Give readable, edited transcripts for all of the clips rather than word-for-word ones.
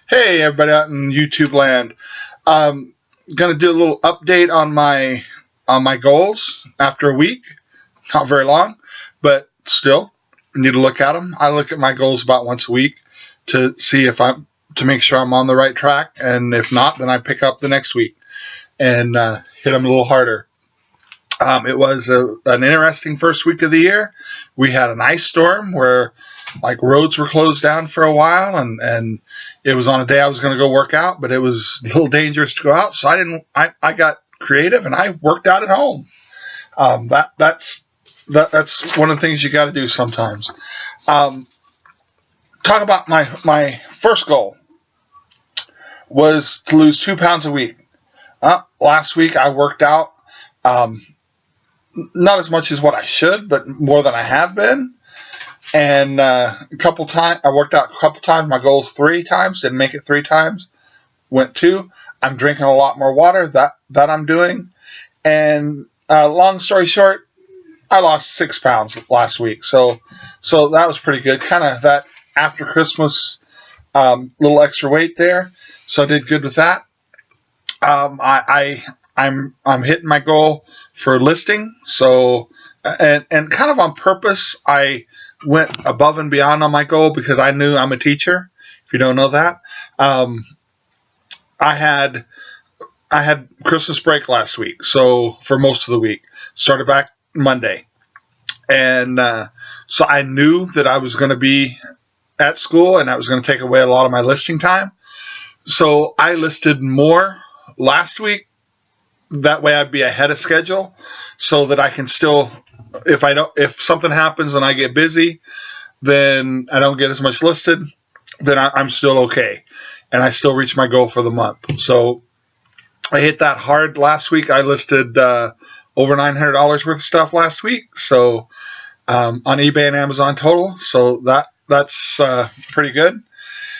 Hey, everybody out in YouTube land. Gonna do a little update on my goals after a week. Not very long, but still need to look at them. I look at my goals about once a week to see if I'm to make sure I'm on the right track, and if not, then I pick up the next week and hit them a little harder. It was an interesting first week of the year. We had an ice storm where like roads were closed down for a while, and it was on a day I was going to go work out, but it was a little dangerous to go out, so I didn't. I got creative and I worked out at home. That's one of the things you got to do sometimes. Um, Talk about my first goal was to lose 2 pounds a week. Last week I worked out. Um, Not as much as what I should, but more than I have been. And a couple times I worked out a couple times. My goal is 3 times. Didn't make it 3 times. Went 2. I'm drinking a lot more water. That I'm doing. And long story short, I lost 6 pounds last week. So that was pretty good. Kind of that after Christmas little extra weight there. So I did good with that. I'm hitting my goal for listing. So and kind of on purpose, I went above and beyond on my goal because I knew I'm a teacher. If you don't know that, um, I had I had Christmas break last week, so for most of the week, started back Monday, and so I knew that I was going to be at school, and that was going to take away a lot of my listing time. So I listed more last week. That way, I'd be ahead of schedule, so that I can still, if something happens and I get busy, then I don't get as much listed. Then I'm still okay, and I still reach my goal for the month. So I hit that hard last week. I listed over $900 worth of stuff last week. So on eBay and Amazon total. So that's pretty good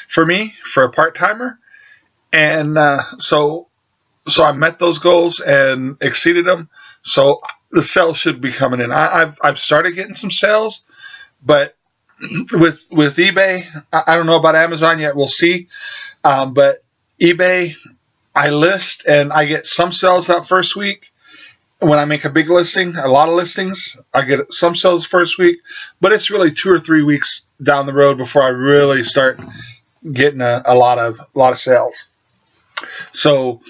for me for a part timer. And so I met those goals and exceeded them. So the sales should be coming in. I've started getting some sales, but with eBay, I don't know about Amazon yet. We'll see. But eBay, I list and I get some sales that first week. When I make a big listing, a lot of listings, I get some sales the first week, but it's really 2 or 3 weeks down the road before I really start getting a lot of sales. So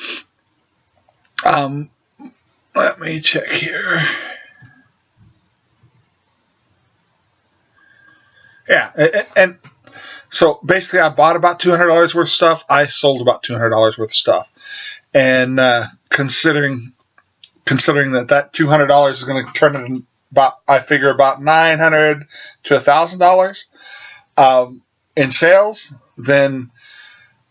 um, let me check here. Yeah, and so basically, I bought about $200 worth of stuff. I sold about $200 worth of stuff, and considering that $200 is going to turn it about, I figure about $900 to $1,000 in sales, then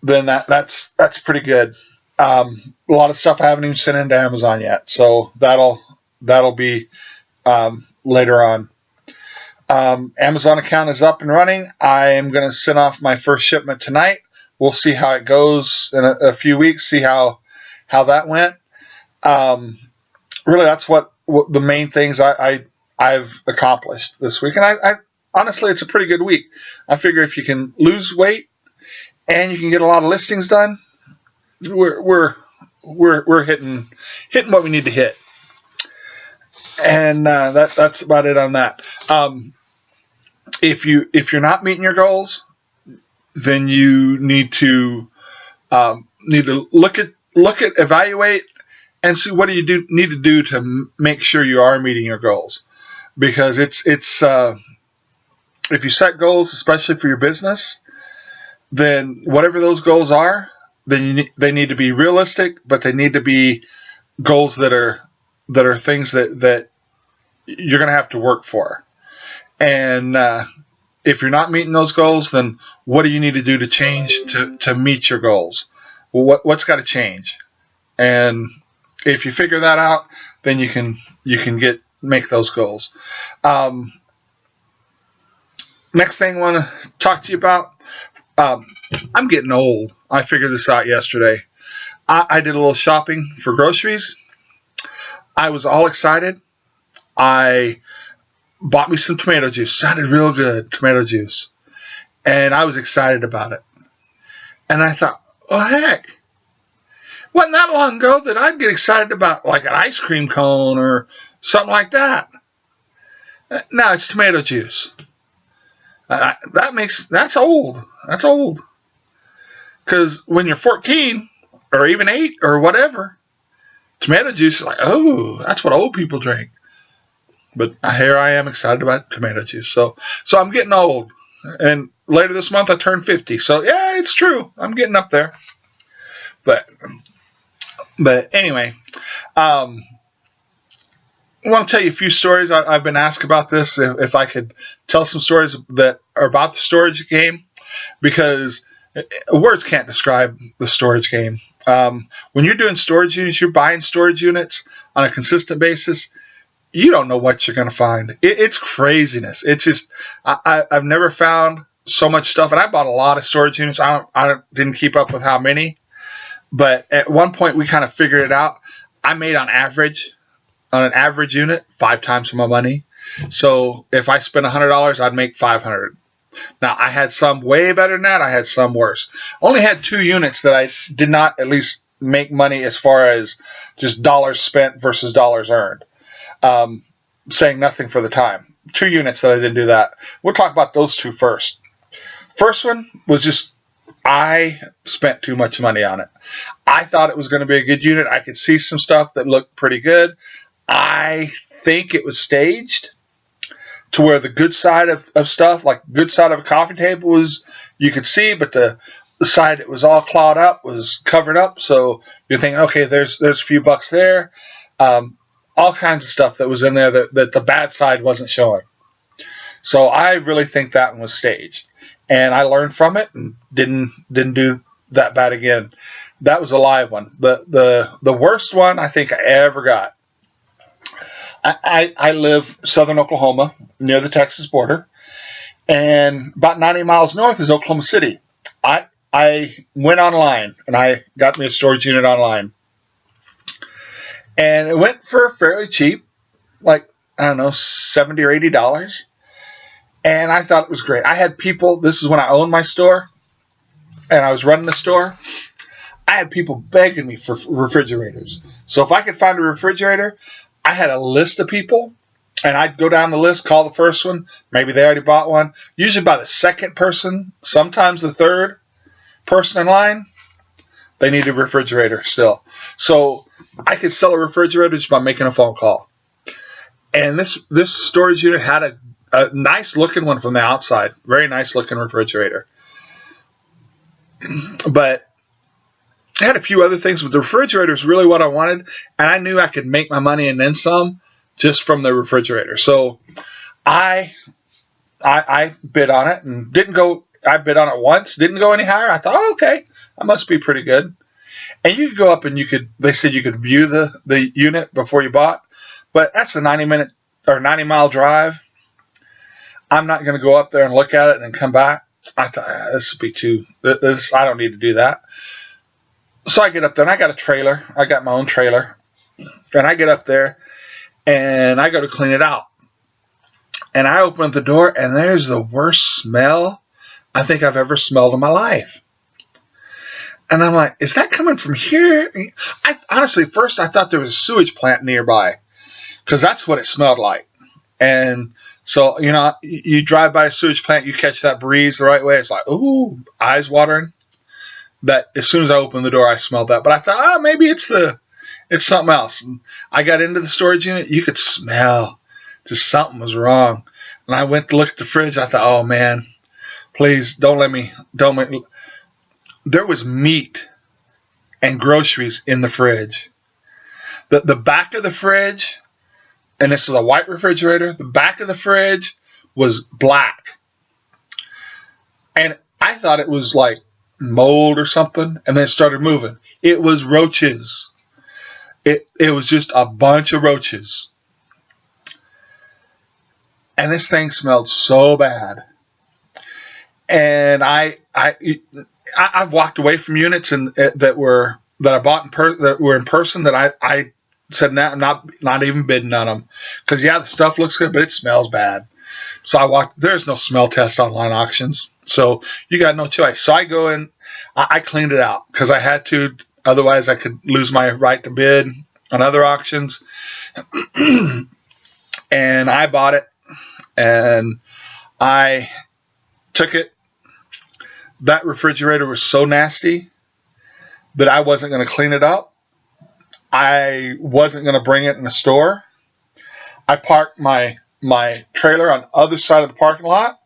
that's pretty good. A lot of stuff I haven't even sent into Amazon yet, so that'll be later on. Amazon account is up and running. I am going to send off my first shipment tonight. We'll see how it goes in a few weeks. See how that went. Really, that's what the main things I've accomplished this week. And I honestly, it's a pretty good week. I figure if you can lose weight and you can get a lot of listings done, we're hitting what we need to hit. And that's about it on that. If you're not meeting your goals, then you need to look at evaluate and see what do you need to do to make sure you are meeting your goals. Because it's if you set goals, especially for your business, then whatever those goals are, then they need to be realistic, but they need to be goals that are things that you're going to have to work for. And if you're not meeting those goals, then what do you need to do to change to meet your goals? Well, what's got to change? And if you figure that out, then you can make those goals. Next thing I want to talk to you about, I'm getting old. I figured this out yesterday. I did a little shopping for groceries. I was all excited. I bought me some tomato juice. Sounded real good, tomato juice. And I was excited about it. And I thought, oh, heck. Wasn't that long ago that I'd get excited about like an ice cream cone or something like that. Now it's tomato juice. That's old. That's old. Because when you're 14 or even 8 or whatever, tomato juice is like, oh, that's what old people drink. But here I am excited about tomato juice. So I'm getting old. And later this month I turn 50. So yeah, it's true. I'm getting up there. But anyway, I want to tell you a few stories. I've been asked about this, if I could tell some stories that are about the storage game, because words can't describe the storage game. When you're doing storage units, you're buying storage units on a consistent basis, you don't know what you're going to find. It's craziness. It's just, I've never found so much stuff, and I bought a lot of storage units. I didn't keep up with how many, but at one point we kind of figured it out. I made on an average unit 5 times my money. So if I spent $100, I'd make $500. Now I had some way better than that. I had some worse. Only had 2 units that I did not at least make money as far as just dollars spent versus dollars earned. Saying nothing for the time. 2 units that I didn't do that. We'll talk about those 2 first. First one was just I spent too much money on it. I thought it was going to be a good unit. I could see some stuff that looked pretty good. I think it was staged to where the good side of stuff, like good side of a coffee table, was you could see, but the side that was all clawed up was covered up. So you're thinking, okay, there's a few bucks there. All kinds of stuff that was in there that the bad side wasn't showing. So I really think that one was staged. And I learned from it and didn't do that bad again. That was a live one. The worst one I think I ever got. I live southern Oklahoma, near the Texas border, and about 90 miles north is Oklahoma City. I went online and I got me a storage unit online. And it went for fairly cheap, like, I don't know, $70 or $80. And I thought it was great. I had people, this is when I owned my store, and I was running the store. I had people begging me for refrigerators. So if I could find a refrigerator, I had a list of people, and I'd go down the list, call the first one. Maybe they already bought one. Usually by the second person, sometimes the third person in line, they need a refrigerator still. So I could sell a refrigerator just by making a phone call. And this storage unit had a nice looking one from the outside. Very nice looking refrigerator. But I had a few other things, but the refrigerator is really what I wanted. And I knew I could make my money and then some just from the refrigerator. So I bid on it and I bid on it once, didn't go any higher. I thought, oh, okay, that must be pretty good. And you could go up and they said you could view the unit before you bought, but that's a 90 mile drive. I'm not going to go up there and look at it and then come back. I thought, this would be I don't need to do that. So I get up there and I got a trailer. I got my own trailer. And I get up there and I go to clean it out. And I open the door and there's the worst smell I think I've ever smelled in my life. And I'm like, is that coming from here? I honestly, first I thought there was a sewage plant nearby because that's what it smelled like. And so, you drive by a sewage plant, you catch that breeze the right way. It's like, ooh, eyes watering. That as soon as I opened the door, I smelled that. But I thought, maybe it's something else. And I got into the storage unit. You could smell just something was wrong. And I went to look at the fridge. I thought, oh man, please don't make me. There was meat and groceries in the fridge. The back of the fridge, and this is a white refrigerator, the back of the fridge was black. And I thought it was like mold or something, and then it started moving. It was roaches. It was just a bunch of roaches. And this thing smelled so bad. And I've walked away from units that I bought that were in person that I said, nah, I'm not even bidding on them because the stuff looks good, but it smells bad. So I walked. There's no smell test online auctions, so you got no choice. So I go in. I cleaned it out because I had to. Otherwise, I could lose my right to bid on other auctions. And I bought it, and I took it. That refrigerator was so nasty that I wasn't going to clean it up. I wasn't going to bring it in the store. I parked my trailer on the other side of the parking lot,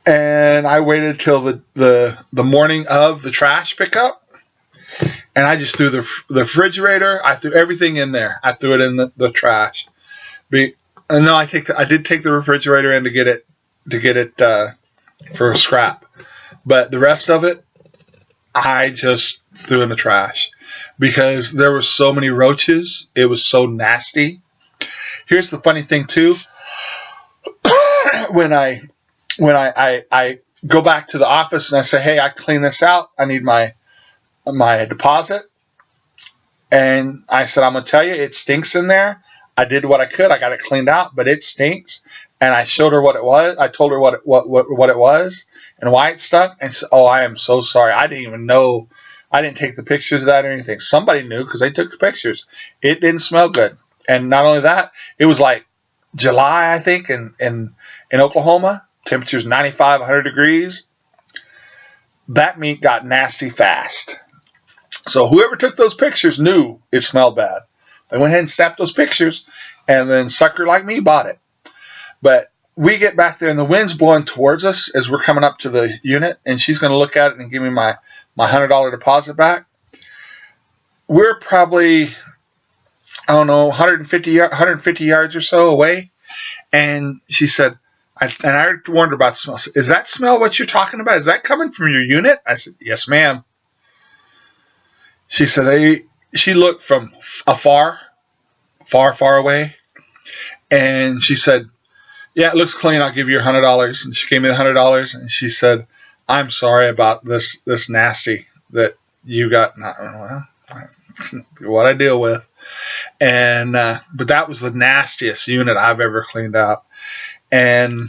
and I waited till the morning of the trash pickup, and I just threw the refrigerator. I threw everything in there. I threw it in the trash. No, I did take the refrigerator in to get it for scrap, but the rest of it I just threw in the trash because there were so many roaches. It was so nasty. Here's the funny thing too. when I go back to the office and I say, hey, I cleaned this out. I need my deposit. And I said, I'm going to tell you, it stinks in there. I did what I could. I got it cleaned out, but it stinks. And I showed her what it was. I told her what it was and why it stunk. And said, oh, I am so sorry. I didn't even know. I didn't take the pictures of that or anything. Somebody knew because they took the pictures. It didn't smell good. And not only that, it was like July, I think, in Oklahoma. Temperature's 95, 100 degrees. That meat got nasty fast. So whoever took those pictures knew it smelled bad. They went ahead and snapped those pictures, and then sucker like me bought it. But we get back there, and the wind's blowing towards us as we're coming up to the unit, and she's going to look at it and give me my $100 deposit back. We're probably, I don't know, 150 yards or so away, and she said, I warned her about the smell. Is that smell what you're talking about? Is that coming from your unit? I said, yes, ma'am. She said, she looked from far away, and she said, yeah, it looks clean. I'll give you your $100. And she gave me the $100, and she said, I'm sorry about this nasty that you got. Well, what I deal with. And but that was the nastiest unit I've ever cleaned out. And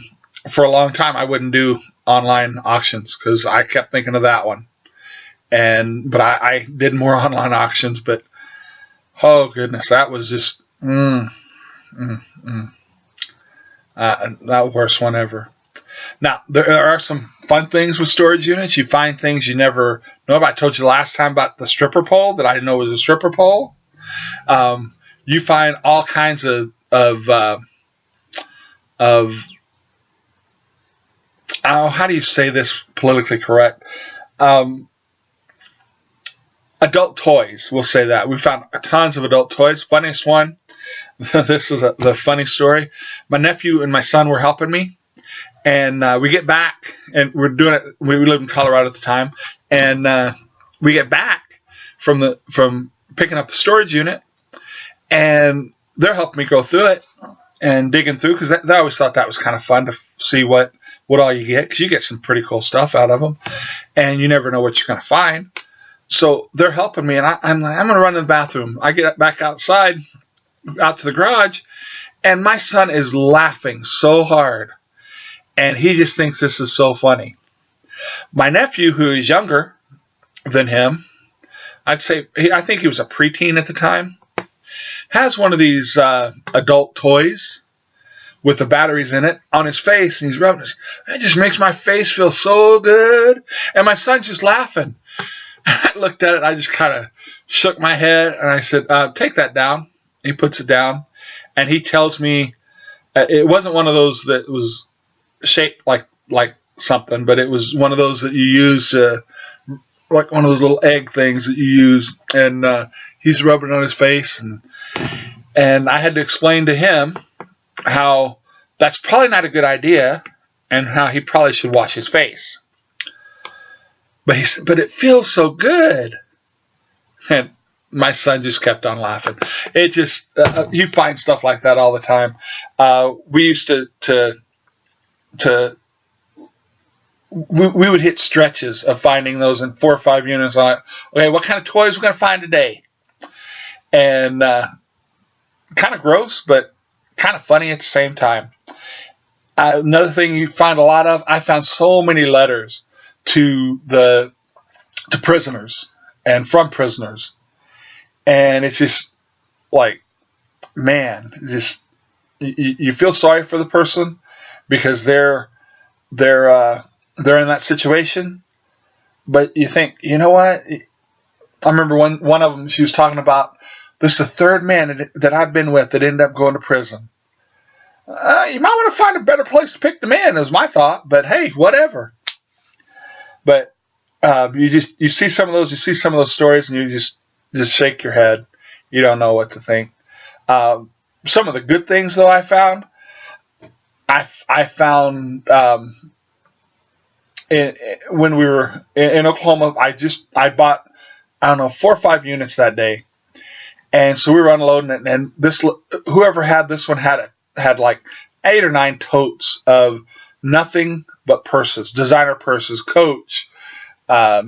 for a long time, I wouldn't do online auctions because I kept thinking of that one. But I did more online auctions. But oh goodness, that was just that worst one ever. Now there are some fun things with storage units. You find things you never know about. I told you last time about the stripper pole that I didn't know was a stripper pole. You find all kinds of how do you say this politically correct? Adult toys, we'll say that. We found tons of adult toys. Funniest one, this is the funny story. My nephew and my son were helping me, and we get back, and we're doing it. We lived in Colorado at the time, and we get back from picking up the storage unit, and they're helping me go through it and digging through because they always thought that was kind of fun to see what all you get, because you get some pretty cool stuff out of them, and you never know what you're going to find. So they're helping me, and I'm like, I'm going to run to the bathroom. I get back outside, out to the garage, and my son is laughing so hard, and he just thinks this is so funny. My nephew, who is younger than him, I think he was a preteen at the time, has one of these adult toys with the batteries in it on his face, and he's rubbing it. It just makes my face feel so good, and my son's just laughing. I looked at it, I just kind of shook my head, and I said, take that down. He puts it down, and he tells me it wasn't one of those that was shaped like something, but it was one of those that you use, like one of those little egg things that you use, and he's rubbing it on his face, and I had to explain to him how that's probably not a good idea, and how he probably should wash his face. But he said, but it feels so good. And my son just kept on laughing. It just, you find stuff like that all the time. We used we would hit stretches of finding those in 4 or 5 units. Like, okay, what kind of toys we're going to find today? And kind of gross, but kind of funny at the same time. Another thing you find a lot of, I found so many letters to prisoners and from prisoners, and it's just like, man, just you feel sorry for the person because they're they're in that situation, but you think, you know what? I remember one of them, she was talking about, this is the third man that I've been with that ended up going to prison. You might want to find a better place to pick them in, was my thought. But hey, whatever. But you see some of those stories, and you just shake your head. You don't know what to think. Some of the good things though I found, when we were in Oklahoma, I bought, I don't know, 4 or 5 units that day, and so we were unloading it, and whoever had this one had like 8 or 9 totes of nothing but purses, designer purses, Coach. I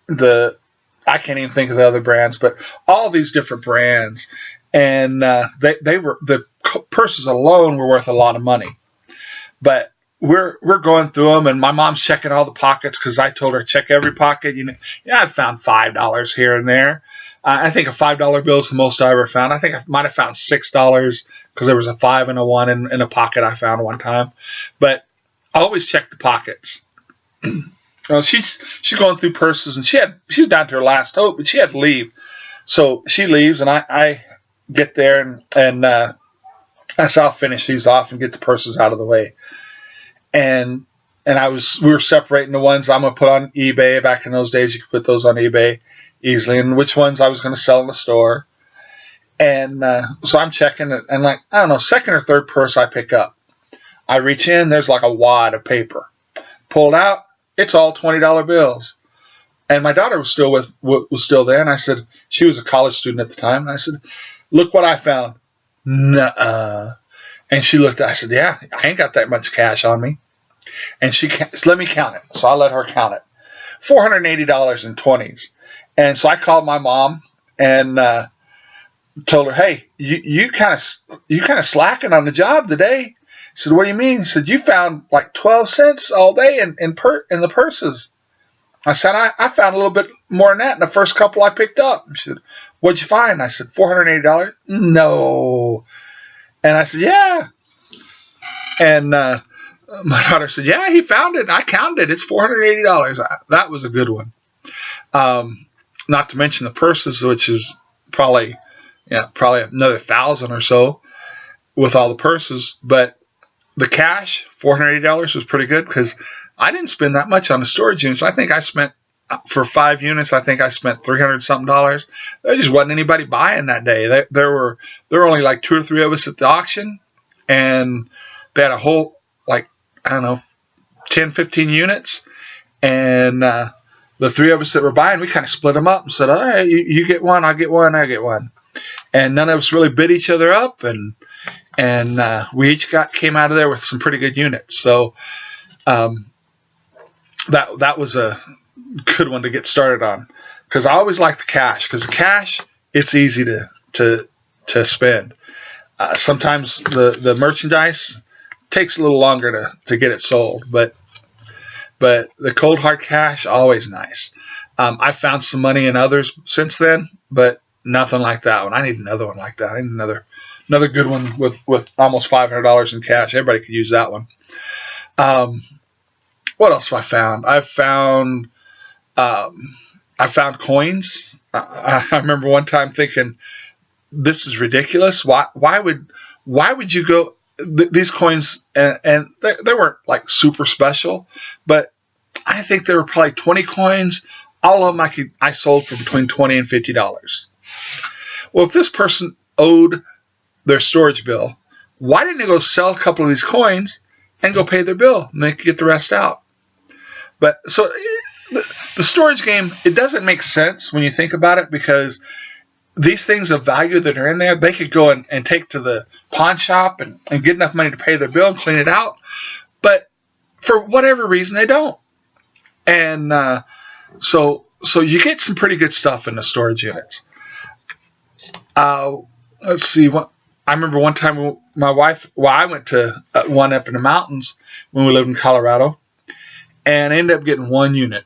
can't even think of the other brands, but all these different brands, and the purses alone were worth a lot of money. But we're going through them, and my mom's checking all the pockets because I told her check every pocket. I found $5 here and there. I think a $5 bill is the most I ever found. I think I might have found $6 because there was a 5 and a 1 in a pocket I found one time. But I always check the pockets. She's going through purses, and she was down to her last hope, but she had to leave. So she leaves, and I get there, and I said, I'll finish these off and get the purses out of the way. And we were separating the ones I'm gonna put on eBay. Back in those days, you could put those on eBay easily, and which ones I was gonna sell in the store. And so I'm checking it, and like, I don't know, second or third purse I pick up, I reach in, there's like a wad of paper. Pulled out, it's all $20 bills. And my daughter was still there, and I said, she was a college student at the time, and I said, look what I found. Nuh-uh. And she looked, I said, yeah, I ain't got that much cash on me. And she let me count it. So I let her count it. $480 in 20s. And so I called my mom and told her, hey, you kind of slacking on the job today. She said, what do you mean? She said, you found like 12 cents all day in the purses. I said, I found a little bit more than that in the first couple I picked up. She said, what'd you find? I said, $480. No. And I said, yeah. And my daughter said, yeah, he found it. I counted it. It's $480. That was a good one. Not to mention the purses, which is probably another 1,000 or so with all the purses. But the cash, $480, was pretty good because I didn't spend that much on the storage units. I think I spent, for 5 units, I think I spent $300 something. There just wasn't anybody buying that day. There were only like 2 or 3 of us at the auction, and they had a whole, like, I don't know, 10, 15 units, and the 3 of us that were buying, we kind of split them up and said, all right, you get one, I'll get one, I get one, and none of us really bid each other up, and we each came out of there with some pretty good units. So that was a good one to get started on, because I always like the cash, because the cash, it's easy to spend. Sometimes the merchandise takes a little longer to get it sold, but the cold hard cash, always nice. I found some money in others since then, but nothing like that one. I need another one like that. I need another good one with almost $500 in cash. Everybody could use that one. What else have I found? I found coins. I remember one time thinking, this is ridiculous. Why would you go these coins? And they weren't like super special, but I think there were probably 20 coins. All of them I sold for between $20 and $50. Well, if this person owed their storage bill, why didn't they go sell a couple of these coins and go pay their bill and they could get the rest out? But so the storage game, it doesn't make sense when you think about it, because these things of value that are in there, they could go and take to the pawn shop and get enough money to pay their bill and clean it out. But for whatever reason, they don't. And so you get some pretty good stuff in the storage units. Let's see. I remember one time my wife, well, I went to one up in the mountains when we lived in Colorado, and I ended up getting one unit,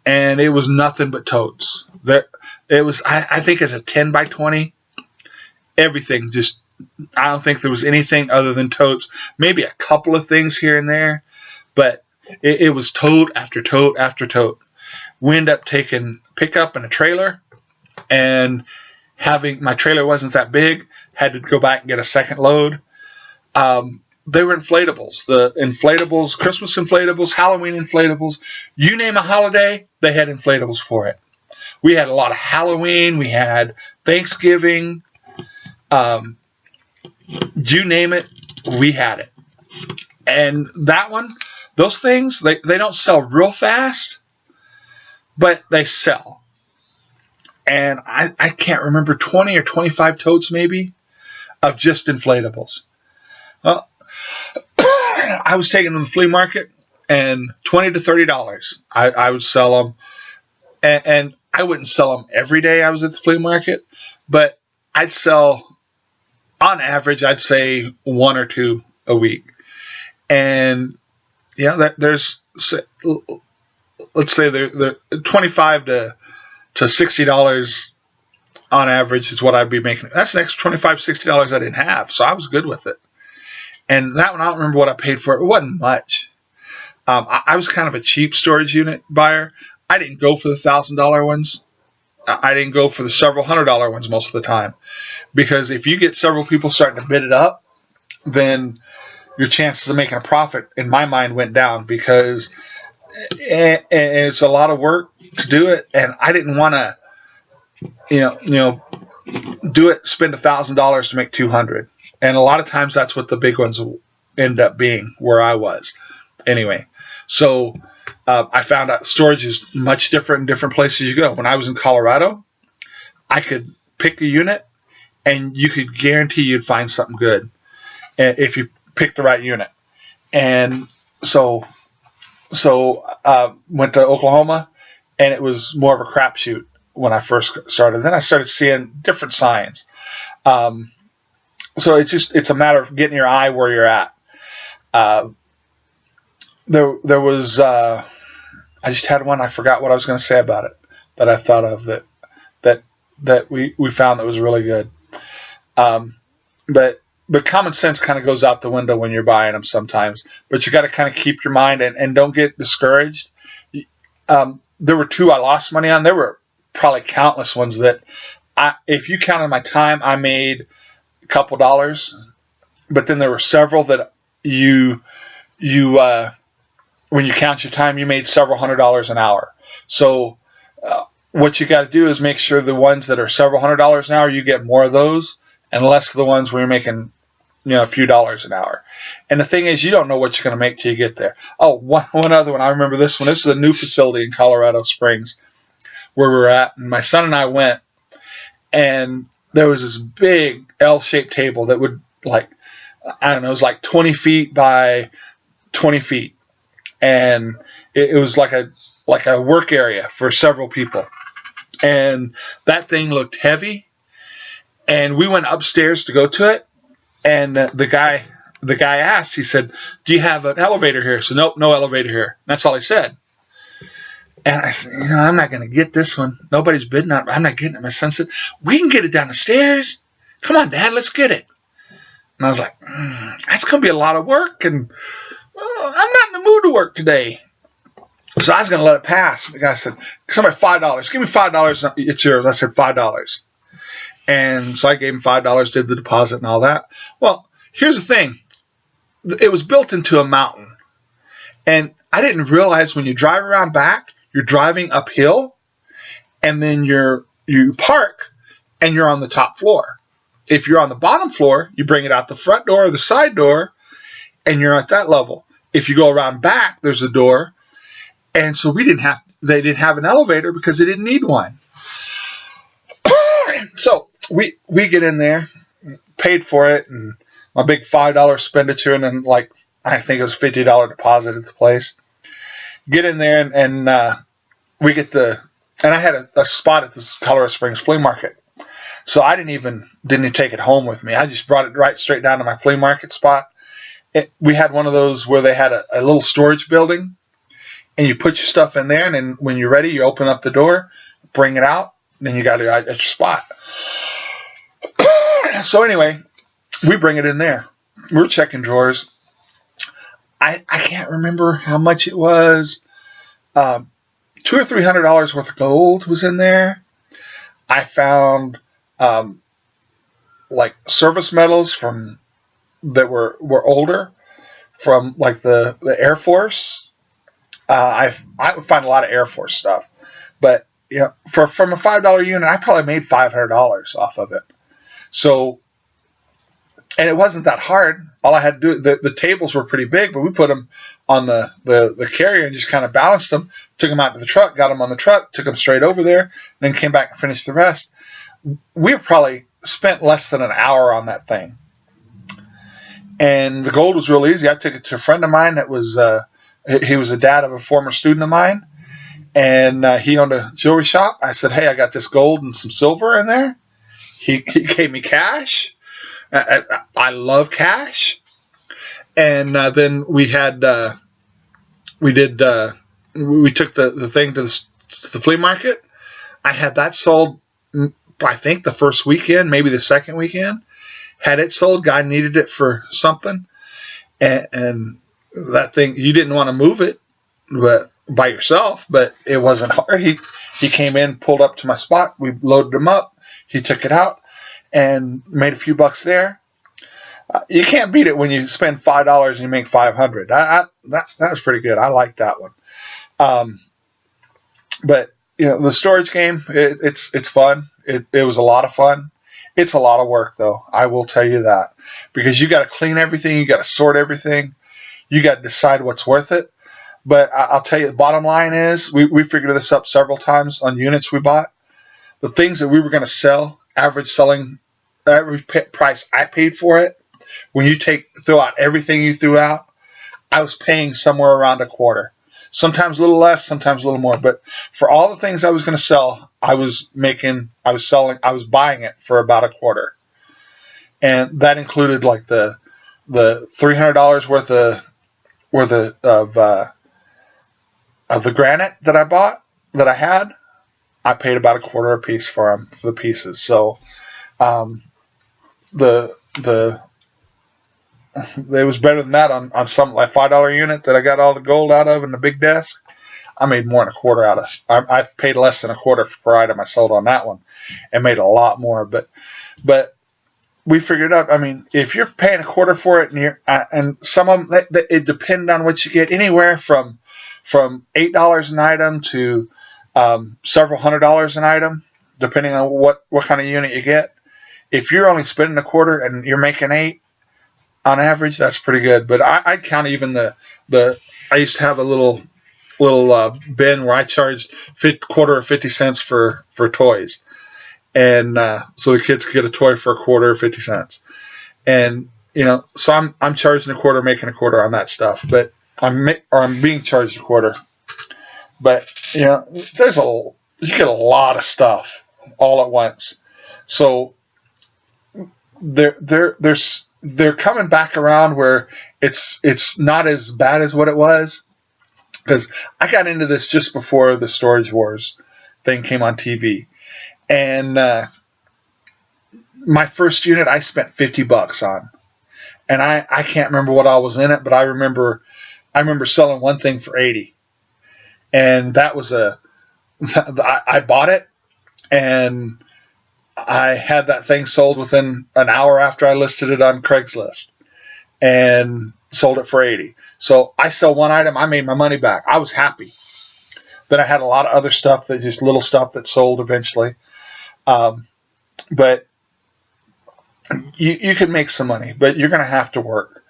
and it was nothing but totes. It was, I think it's a 10 by 20. Everything just, I don't think there was anything other than totes. Maybe a couple of things here and there, but it was tote after tote after tote. We ended up taking pickup and a trailer, and my trailer wasn't that big, had to go back and get a second load. They were inflatables. The inflatables, Christmas inflatables, Halloween inflatables, you name a holiday, they had inflatables for it. We had a lot of Halloween, we had Thanksgiving, you name it, we had it. And that one, those things, they don't sell real fast, but they sell. And I can't remember, 20 or 25 totes maybe of just inflatables. I was taking them to the flea market, and $20 to $30 I would sell them. And I wouldn't sell them every day I was at the flea market, but I'd sell, on average, I'd say one or two a week. And yeah, there's, let's say they're $25 to $60 on average is what I'd be making. That's an extra $25, $60 I didn't have, so I was good with it. And that one, I don't remember what I paid for it. It wasn't much. I was kind of a cheap storage unit buyer. I didn't go for the $1,000 ones. I didn't go for the several $100 ones most of the time, because if you get several people starting to bid it up, then your chances of making a profit, in my mind, went down, because it's a lot of work to do it, and I didn't want to, do it, spend $1,000 to make $200, and a lot of times that's what the big ones end up being. Where I was, anyway. So I found out storage is much different in different places you go. When I was in Colorado, I could pick a unit, and you could guarantee you'd find something good if you picked the right unit. And so went to Oklahoma, and it was more of a crapshoot when I first started. Then I started seeing different signs. So it's a matter of getting your eye where you're at. There was I just had one, I forgot what I was going to say about it, that I thought of that we found that was really good. But common sense kind of goes out the window when you're buying them sometimes. But you got to kind of keep your mind and don't get discouraged. There were two I lost money on. There were probably countless ones that, if you counted my time, I made a couple dollars. But then there were several that you when you count your time, you made several $100s an hour. So what you got to do is make sure the ones that are several $100s an hour, you get more of those, and less of the ones where you're making a few dollars an hour. And the thing is, you don't know what you're going to make till you get there. Oh, one other one. I remember this one. This is a new facility in Colorado Springs where we're at. And my son and I went, and there was this big L-shaped table that would, it was like 20 feet by 20 feet. And it was like a work area for several people. And that thing looked heavy. And we went upstairs to go to it. And the guy asked, he said, "Do you have an elevator here?" I said, "Nope, no elevator here." That's all he said. And I said, I'm not going to get this one. Nobody's bidding on it. I'm not getting it. My son said, "We can get it down the stairs. Come on, Dad, let's get it." And I was like, that's going to be a lot of work. And I'm not in the mood to work today. So I was going to let it pass. The guy said, "Somebody, $5. Give me $5. It's yours." I said, $5. And so I gave him $5, did the deposit and all that. Well, here's the thing. It was built into a mountain. And I didn't realize when you drive around back, you're driving uphill, and then you park, and you're on the top floor. If you're on the bottom floor, you bring it out the front door or the side door, and you're at that level. If you go around back, there's a door. And so they didn't have an elevator because they didn't need one. So we get in there, paid for it, and my big $5 expenditure, and then I think it was $50 deposit at the place. Get in there, and we get and I had a spot at this Colorado Springs flea market. So I didn't even take it home with me. I just brought it right straight down to my flea market spot. We had one of those where they had a little storage building, and you put your stuff in there, and then when you're ready, you open up the door, bring it out, and then you got it at your spot. So anyway, we bring it in there. We're checking drawers. I can't remember how much it was. $200 or $300 worth of gold was in there. I found like service medals from that were older, from like the Air Force. I would find a lot of Air Force stuff, but from a $5 unit, I probably made $500 off of it. So, and it wasn't that hard. All I had to do, the tables were pretty big, but we put them on the carrier and just kind of balanced them, took them out to the truck, got them on the truck, took them straight over there, then came back and finished the rest. We probably spent less than an hour on that thing. And the gold was real easy. I took it to a friend of mine that was, he was a dad of a former student of mine, and he owned a jewelry shop. I said, hey, I got this gold and some silver in there. He gave me cash. I love cash. And then we took the thing to the flea market. I had that sold, I think the first weekend, maybe the second weekend. Had it sold. Guy needed it for something, and that thing, you didn't want to move it, but by yourself. But it wasn't hard. He came in, pulled up to my spot. We loaded him up. He took it out and made a few bucks there. You can't beat it when you spend $5 and you make $500. That was pretty good. I like that one. But the storage game, it's fun. It was a lot of fun. It's a lot of work, though. I will tell you that, because you got to clean everything, you got to sort everything, you got to decide what's worth it. But I'll tell you, the bottom line is, we figured this up several times on units we bought. The things that we were going to sell, average price I paid for it. When you throw out everything you threw out, I was paying somewhere around a quarter. Sometimes a little less, sometimes a little more. But for all the things I was going to sell, I was buying it for about a quarter. And that included like the $300 worth of the granite that I bought, that I had. I paid about a quarter a piece for the pieces. So it was better than that on some like $5 unit that I got all the gold out of in the big desk. I made more than a quarter out of. I paid less than a quarter per item I sold on that one, and made a lot more. But we figured out. I mean, if you're paying a quarter for it, and some of them, it depends on what you get, anywhere from $8 an item to several $100s an item, depending on what kind of unit you get. If you're only spending a quarter and you're making $8 on average, that's pretty good. But I'd count even I used to have a little bin where I charged quarter or 50 cents for toys, and so the kids could get a toy for a quarter or 50 cents, and so I'm charging a quarter, making a quarter on that stuff, but I'm being charged a quarter. But you get a lot of stuff all at once, so they're coming back around where it's not as bad as what it was. Because I got into this just before the Storage Wars thing came on TV, and my first unit I spent $50 on, and I can't remember what all was in it, but I remember selling one thing for $80, and that was I bought it, and I had that thing sold within an hour after I listed it on Craigslist, and sold it for $80. So I sell one item, I made my money back. I was happy. Then I had a lot of other stuff, just little stuff that sold eventually. But you can make some money, but you're going to have to work.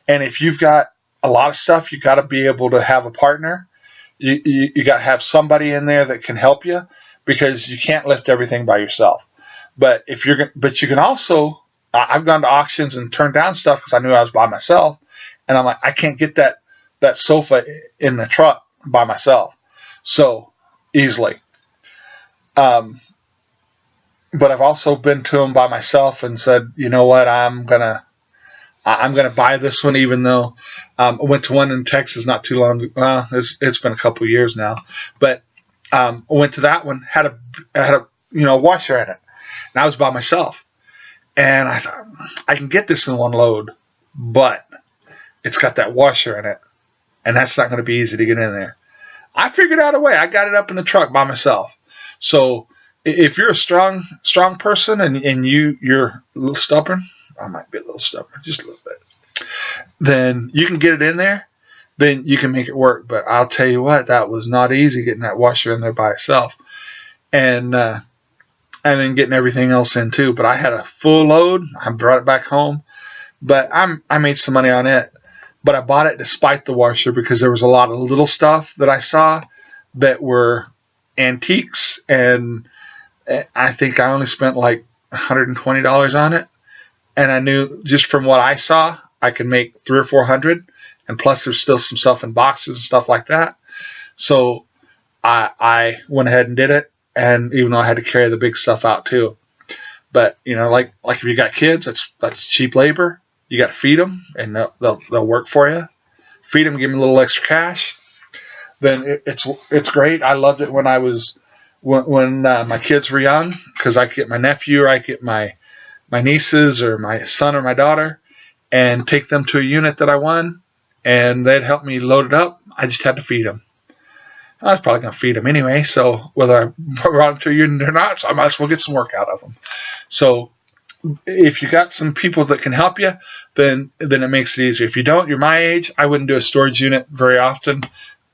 And if you've got a lot of stuff, you got to be able to have a partner. You got to have somebody in there that can help you, because you can't lift everything by yourself. But you can also, I've gone to auctions and turned down stuff because I knew I was by myself. And I'm like, I can't get that sofa in the truck by myself so easily. but I've also been to them by myself and said, you know what, I'm gonna buy this one, even though I went to one in Texas not too long. Well, it's been a couple of years now, but I went to that one, had a washer in it, and I was by myself, and I thought I can get this in one load, but it's got that washer in it, and that's not going to be easy to get in there. I figured out a way. I got it up in the truck by myself. So if you're a strong person and you're a little stubborn, I might be a little stubborn, just a little bit, then you can get it in there, then you can make it work. But I'll tell you what, that was not easy getting that washer in there by itself. And then getting everything else in too. But I had a full load. I brought it back home. But I made some money on it. But I bought it despite the washer because there was a lot of little stuff that I saw that were antiques, and I think I only spent like $120 on it. And I knew just from what I saw, I could make $300 or $400, and plus there's still some stuff in boxes and stuff like that. So I went ahead and did it, and even though I had to carry the big stuff out too. But like if you got kids, that's cheap labor. You got to feed them, and they'll work for you. Feed them, give them a little extra cash. Then it's great. I loved it when my kids were young, because I could get my nephew or I could get my nieces or my son or my daughter and take them to a unit that I won, and they'd help me load it up. I just had to feed them. I was probably going to feed them anyway, so whether I brought them to a unit or not, so I might as well get some work out of them. So if you got some people that can help you, then it makes it easier. If you don't, you're my age, I wouldn't do a storage unit very often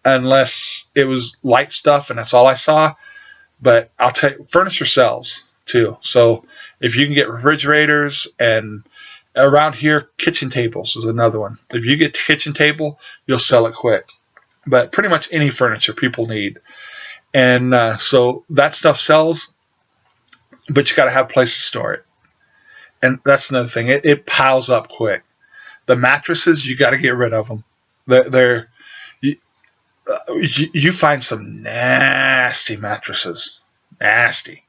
unless it was light stuff and that's all I saw. But I'll tell you, furniture sells too. So if you can get refrigerators, and around here, kitchen tables is another one. If you get a kitchen table, you'll sell it quick. But pretty much any furniture people need. And so that stuff sells, but you got to have a place to store it. And that's another thing. It piles up quick. The mattresses, you got to get rid of them. You find some nasty mattresses. Nasty.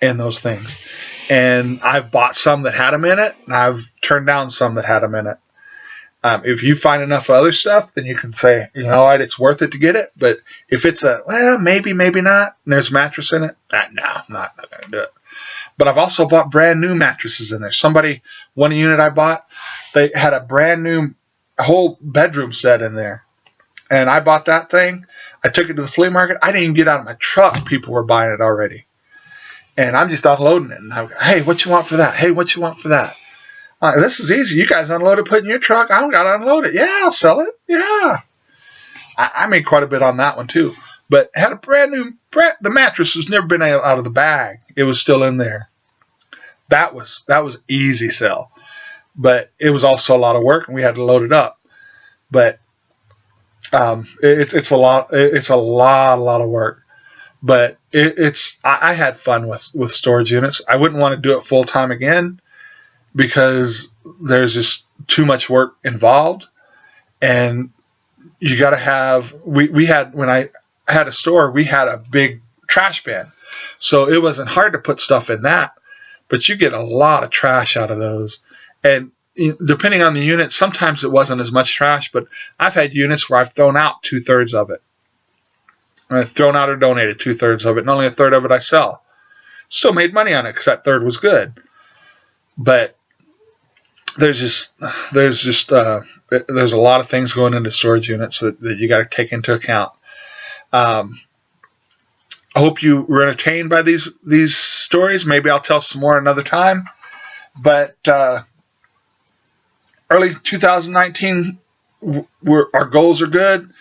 In those things. And I've bought some that had them in it, and I've turned down some that had them in it. If you find enough other stuff, then you can say, you know what, it's worth it to get it. But if it's maybe not, and there's a mattress in it, no, I'm not going to do it. But I've also bought brand new mattresses in there. One unit I bought, they had a brand new whole bedroom set in there. And I bought that thing. I took it to the flea market. I didn't even get out of my truck. People were buying it already. And I'm just unloading it. And I go, hey, what you want for that? Hey, what you want for that? This is easy. You guys unload it, put it in your truck. I don't got to unload it. Yeah, I'll sell it. Yeah. I made quite a bit on that one too. But had a the mattress was never been out of the bag. It was still in there. That was easy sell. But it was also a lot of work, and we had to load it up. But it's a lot of work. But I had fun with storage units. I wouldn't want to do it full time again, because there's just too much work involved, and you got to have. When I had a store, we had a big trash bin, so it wasn't hard to put stuff in that. But you get a lot of trash out of those, and depending on the unit, sometimes it wasn't as much trash. But I've had units where I've thrown out 2/3 of it. I've thrown out or donated 2/3 of it, and only 1/3 of it I sell. Still made money on it because that third was good. But there's a lot of things going into storage units that you got to take into account. I hope you were entertained by these stories. Maybe I'll tell some more another time. But early 2019, our goals are good,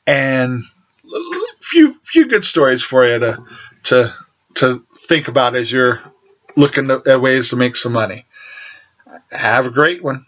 and few good stories for you to think about as you're looking at ways to make some money. Have a great one.